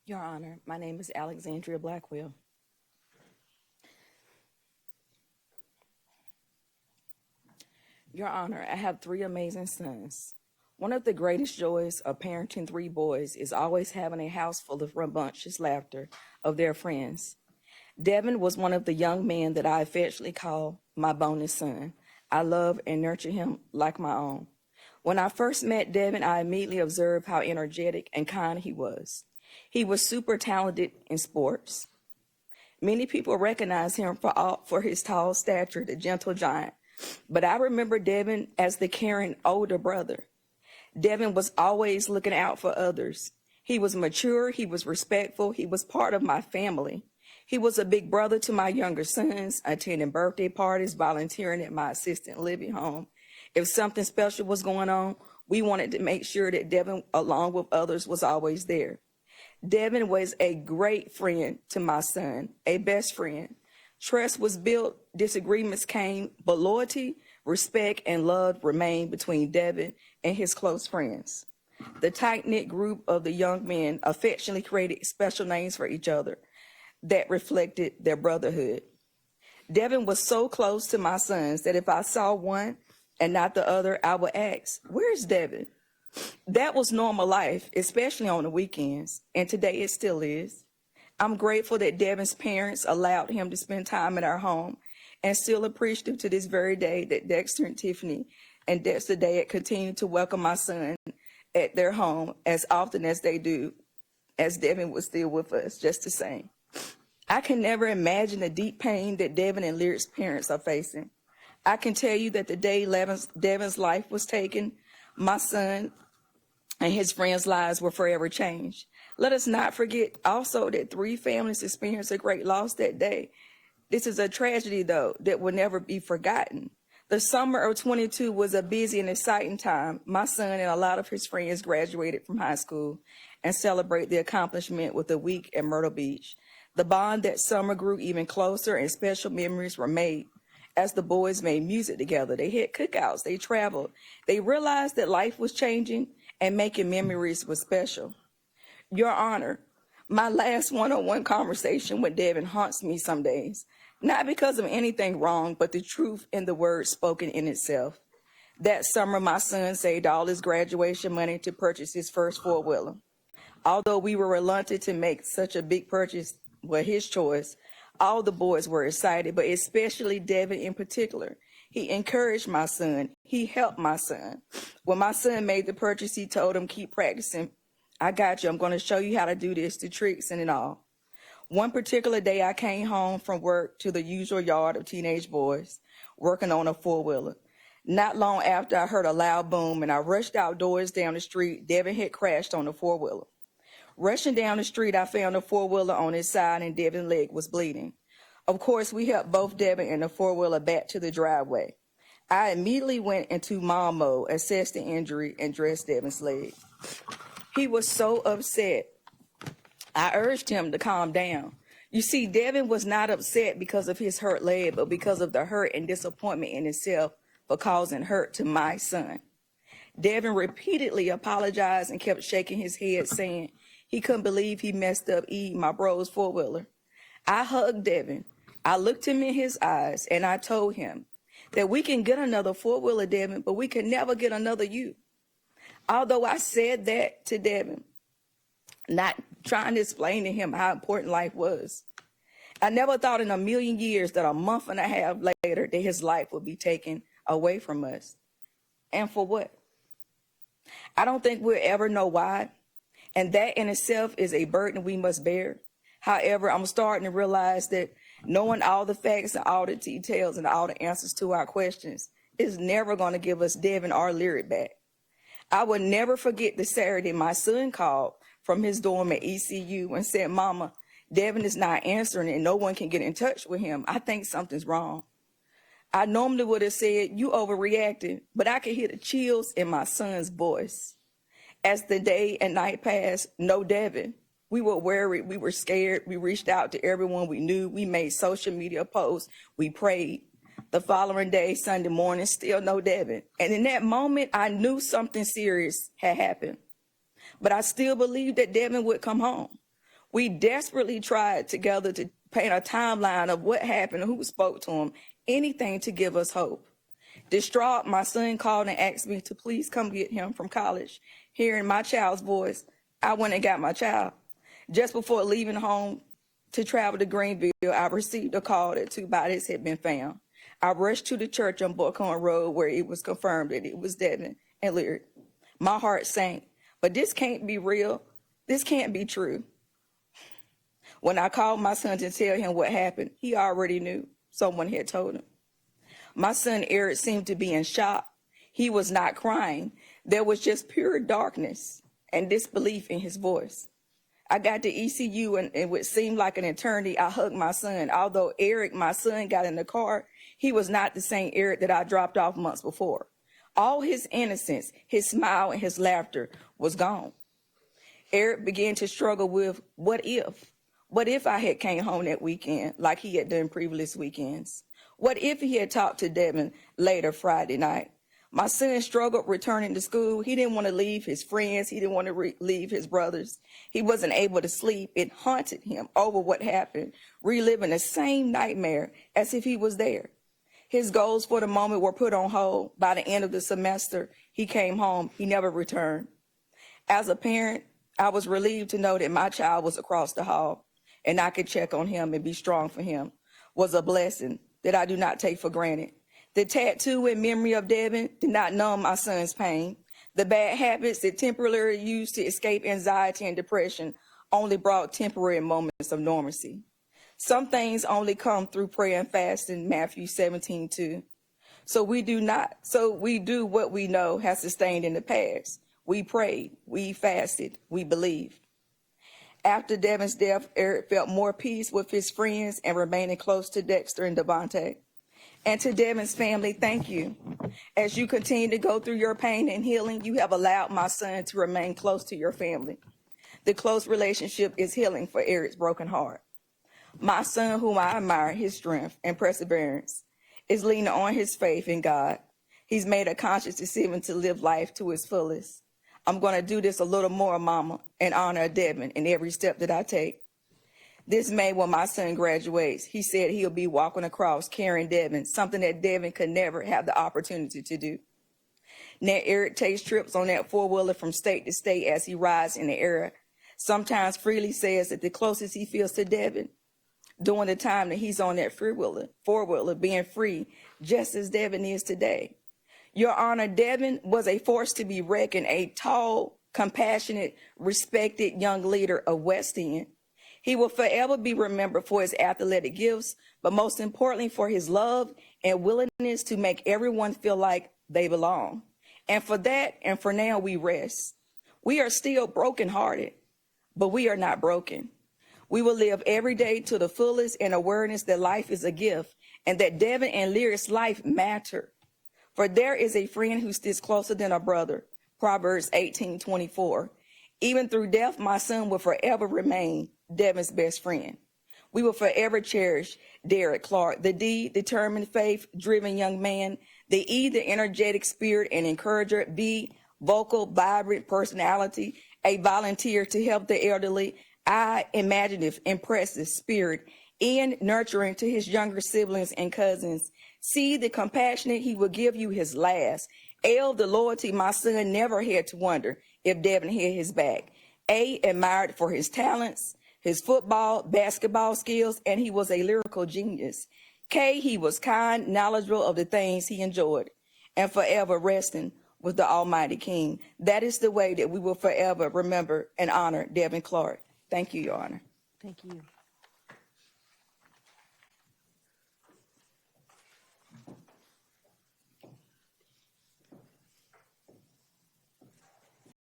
Your Honor, my name is Alexandria Blackwell. Your Honor, I have three amazing sons. One of the greatest joys of parenting three boys is always having a house full of rambunctious laughter of their friends. Devin was one of the young men that I affectionately call my bonus son. I love and nurture him like my own. When I first met Devin, I immediately observed how energetic and kind he was. He was super talented in sports. Many people recognize him for his tall stature, the gentle giant. But I remember Devin as the caring older brother. Devin was always looking out for others. He was mature, he was respectful, he was part of my family. He was a big brother to my younger sons, attending birthday parties, volunteering at my assisted living home. If something special was going on, we wanted to make sure that Devin, along with others, was always there. Devin was a great friend to my son, a best friend. Trust was built, disagreements came, but loyalty, respect, and love remained between Devin and his close friends. The tight-knit group of the young men affectionately created special names for each other that reflected their brotherhood. Devin was so close to my sons that if I saw one and not the other, I would ask, "Where's Devin?" That was normal life, especially on the weekends, and today it still is. I'm grateful that Devin's parents allowed him to spend time in our home, and still appreciative to this very day that Dexter and Tiffany and Dexter Dad continue to welcome my son at their home as often as they do, as Devin was still with us, just the same. I can never imagine the deep pain that Devin and Lyric's parents are facing. I can tell you that the day Devin's life was taken, my son and his friends' lives were forever changed. Let us not forget also that three families experienced a great loss that day. This is a tragedy, though, that will never be forgotten. The summer of 22 was a busy and exciting time. My son and a lot of his friends graduated from high school and celebrate the accomplishment with a week at Myrtle Beach. The bond that summer grew even closer and special memories were made as the boys made music together. They had cookouts, they traveled. They realized that life was changing and making memories was special. Your Honor, my last one-on-one conversation with Devin haunts me some days, not because of anything wrong, but the truth in the word spoken in itself. That summer, my son saved all his graduation money to purchase his first four-wheeler. Although we were reluctant to make such a big purchase, his choice, all the boys were excited, but especially Devin in particular. He encouraged my son. He helped my son. When my son made the purchase, he told him, "Keep practicing. I got you. I'm going to show you how to do this, the tricks and it all." One particular day, I came home from work to the usual yard of teenage boys working on a four-wheeler. Not long after, I heard a loud boom, and I rushed outdoors down the street. Devin had crashed on the four-wheeler. Rushing down the street, I found the four-wheeler on his side, and Devin's leg was bleeding. Of course, we helped both Devin and the four-wheeler back to the driveway. I immediately went into mom mode, assessed the injury, and dressed Devin's leg. He was so upset. I urged him to calm down. You see, Devin was not upset because of his hurt leg, but because of the hurt and disappointment in himself for causing hurt to my son. Devin repeatedly apologized and kept shaking his head, saying he couldn't believe he messed up my bro's four-wheeler. I hugged Devin. I looked him in his eyes, and I told him that we can get another four-wheeler, Devin, but we can never get another you. Although I said that to Devin, not trying to explain to him how important life was, I never thought in a million years that a month and a half later that his life would be taken away from us. And for what? I don't think we'll ever know why. And that in itself is a burden we must bear. However, I'm starting to realize that knowing all the facts and all the details and all the answers to our questions is never going to give us Devin or Lyric back. I will never forget the Saturday my son called from his dorm at ECU and said, "Mama, Devin is not answering and no one can get in touch with him. I think something's wrong." I normally would have said, "You overreacted," but I could hear the chills in my son's voice. As the day and night passed, no Devin. We were worried, we were scared, we reached out to everyone we knew, we made social media posts, we prayed. The following day, Sunday morning, still no Devin. And in that moment, I knew something serious had happened. But I still believed that Devin would come home. We desperately tried together to paint a timeline of what happened, who spoke to him, anything to give us hope. Distraught, my son called and asked me to please come get him from college. Hearing my child's voice, I went and got my child. Just before leaving home to travel to Greenville, I received a call that 2 bodies had been found. I rushed to the church on Buckhorn Road where it was confirmed that it was Devin and Lyric. My heart sank, but this can't be real. This can't be true. When I called my son to tell him what happened, he already knew. Someone had told him. My son Eric seemed to be in shock. He was not crying. There was just pure darkness and disbelief in his voice. I got to ECU and it would seem like an eternity. I hugged my son. Although Eric, my son, got in the car, he was not the same Eric that I dropped off months before. All his innocence, his smile, and his laughter was gone. Eric began to struggle with what if? What if I had came home that weekend like he had done previous weekends? What if he had talked to Devin later Friday night? My son struggled returning to school. He didn't want to leave his friends. He didn't want to leave his brothers. He wasn't able to sleep. It haunted him over what happened, reliving the same nightmare as if he was there. His goals for the moment were put on hold. By the end of the semester, he came home. He never returned. As a parent, I was relieved to know that my child was across the hall and I could check on him and be strong for him. Was a blessing that I do not take for granted. The tattoo in memory of Devin did not numb my son's pain. The bad habits that temporarily used to escape anxiety and depression only brought temporary moments of normalcy. Some things only come through prayer and fasting, Matthew 17:2. So we do what we know has sustained in the past. We prayed, we fasted, we believed. After Devin's death, Eric felt more peace with his friends and remaining close to Dexter and Devontae. And to Devin's family, thank you. As you continue to go through your pain and healing, you have allowed my son to remain close to your family. The close relationship is healing for Eric's broken heart. My son, whom I admire his strength and perseverance, is leaning on his faith in God. He's made a conscious decision to live life to its fullest. I'm going to do this a little more, Mama, in honor of Devin in every step that I take. This May, when my son graduates, he said he'll be walking across carrying Devin, something that Devin could never have the opportunity to do. Now, Eric takes trips on that four-wheeler from state to state as he rides in the air. Sometimes freely says that the closest he feels to Devin during the time that he's on that four-wheeler, being free, just as Devin is today. Your Honor, Devin was a force to be reckoned, a tall, compassionate, respected young leader of West End. He will forever be remembered for his athletic gifts, but most importantly for his love and willingness to make everyone feel like they belong. And for that, and for now, we rest. We are still brokenhearted, but we are not broken. We will live every day to the fullest in awareness that life is a gift and that Devin and Lyric's life matter. For there is a friend who sticks closer than a brother, Proverbs 18:24. Even through death, my son will forever remain Devin's best friend. We will forever cherish Derek Clark, the D, determined, faith-driven young man, the E, the energetic spirit and encourager, B, vocal, vibrant personality, a volunteer to help the elderly, I, imaginative, impressive spirit, N, nurturing to his younger siblings and cousins, C, the compassionate, he will give you his last, L, the loyalty my son never had to wonder if Devin had his back, A, admired for his talents, his football, basketball skills, and he was a lyrical genius. K, he was kind, knowledgeable of the things he enjoyed, and forever resting with the Almighty King. That is the way that we will forever remember and honor Devin Clark. Thank you, Your Honor. Thank you.